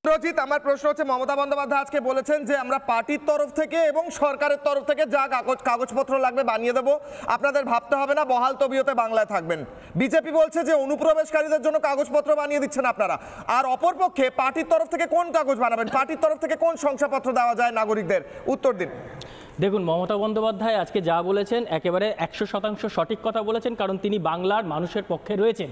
রজিত, আমার প্রশ্ন হচ্ছে, মমতা বন্দ্যোপাধ্যায় আজকে বলেছেন যে আমরা পার্টির তরফ থেকে এবং সরকারের তরফ থেকে যা কাগজপত্র লাগবে বানিয়ে দেবো, আপনাদের ভাবতে হবে না, বহাল তবিয়তে বাংলায় থাকবেন। বিজেপি বলছে যে অনুপ্রবেশকারীদের জন্য কাগজপত্র বানিয়ে দিচ্ছেন আপনারা, আর অপরপক্ষে পার্টির তরফ থেকে কোন কাগজ বানাবেন, পার্টির তরফ থেকে কোন শংসাপত্র দেওয়া যায় নাগরিকদের, উত্তর দিন। দেখুন, মমতা বন্দ্যোপাধ্যায় আজকে যা বলেছেন একেবারে 100% সঠিক কথা বলেছেন, কারণ তিনি বাংলার মানুষের পক্ষে রয়েছেন।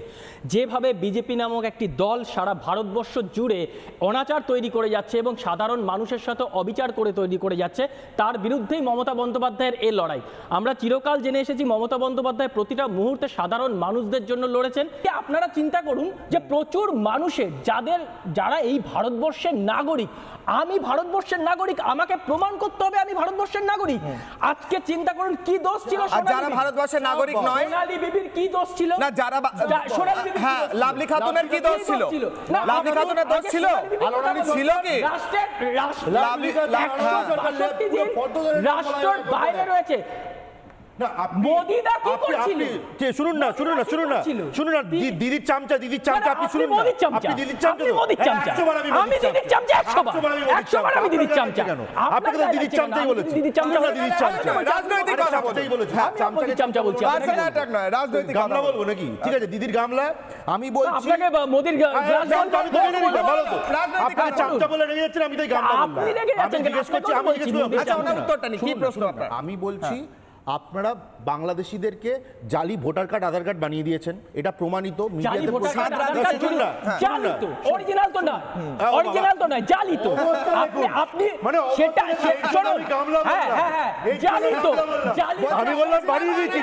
যেভাবে বিজেপি নামক একটি দল সারা ভারতবর্ষ জুড়ে অনাচার তৈরি করে যাচ্ছে এবং সাধারণ মানুষের সাথে অবিচার করে তৈরি করে যাচ্ছে, তার বিরুদ্ধেই মমতা বন্দ্যোপাধ্যায়ের এই লড়াই। আমরা চিরকাল জেনে এসেছি মমতা বন্দ্যোপাধ্যায় প্রতিটা মুহূর্তে সাধারণ মানুষদের জন্য লড়েছেন। আপনারা চিন্তা করুন যে প্রচুর মানুষের যারা এই ভারতবর্ষের নাগরিক, আমি ভারতবর্ষের নাগরিক, আমাকে প্রমাণ করতে হবে আমি ভারতবর্ষের নাগরিক। আজকে চিন্তা করুন কি দোষ ছিল যারা ভারতবর্ষের নাগরিক নয়। সোনালী বিবির কি দোষ ছিল না, যারা হ্যাঁ, লাভলি খাতুনের কি দোষ ছিল? লাভলি খাতুনের দোষ ছিল ছিল কি? রাষ্ট্রের বাইরে রয়েছে। দিদির চামচা আপনি শুনুন না, আপনি দিদির চামচা আমি দিদির চামচা 100 বার আমি দিদির চামচা কেন? আপনাকে তো দিদির চামচাই বলেছি, দিদির চামচা রাজনৈতিক কথা বলছি, চামচা বলছি, পার্সোনাল অ্যাটাক নয়, রাজনৈতিক গামলা বলবো নাকি? ঠিক আছে, দিদির গামলা আমি বলছি, আপনাকে মোদির আপনাকে চামচা বলে রেগে যাচ্ছেন, আমি তাই গামলা বললাম। আমি জিজ্ঞেস করছি, আমি বলছি আপনারা বাংলাদেশিদেরকে জালি ভোটার কার্ড, আধার কার্ড বানিয়ে দিয়েছেন, এটা প্রমাণিত। আমি বললাম বানিয়ে দিয়েছি,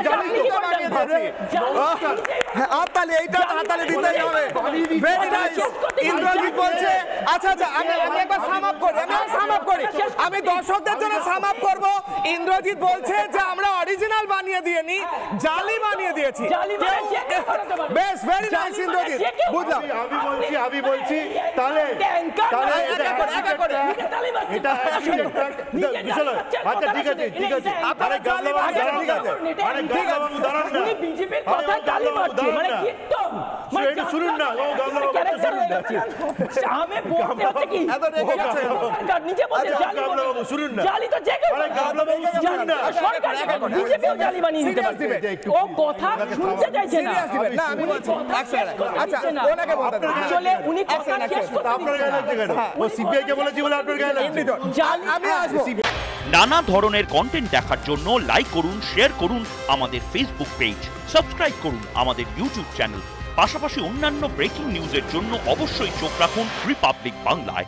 ইন্দ্রজিৎ বলছে, আচ্ছা আমি একবার সাম আপ করি, আমি দর্শকদের জন্য সাম আপ করবো। ইন্দ্রজিৎ বলছে যে আমরা অরিজিনাল বানিয়ে দিইনি, জালি বানিয়ে দিয়েছি। বেশ, ভেরি নাইস ইন্দ্রজিৎ, বুঝলাম। আমি বলছি তাহলে এটা আচ্ছা ঠিক আছে, আরে বিজেপির কথা গালি মারছে, মানে কীর্তন, এটা শুনুন না, আমি বলতে হচ্ছে কি নিজে বলছে শুনুন না, জালি তো যে কেউ সরকার বিজেপিও জালি বানিয়ে নিতে পারছে, ও কথা শুনতে চাইছে না। না, আমি বলছি আচ্ছা ওনাকে বলতে দিন, আসলে উনি কথা শেষ করতে আপনার গায়ে লাগছে কেন? ও সিবিআই কে বলেছি বলে আপনার গায়ে লাগছে? আমি আসবো। নানা ধরনের কন্টেন্ট দেখার জন্য লাইক করুন, শেয়ার করুন আমাদের ফেসবুক পেজ, সাবস্ক্রাইব করুন আমাদের ইউটিউব চ্যানেল। পাশাপাশি অন্যান্য ব্রেকিং নিউজের জন্য অবশ্যই চোখ রাখুন রিপাবলিক বাংলায়।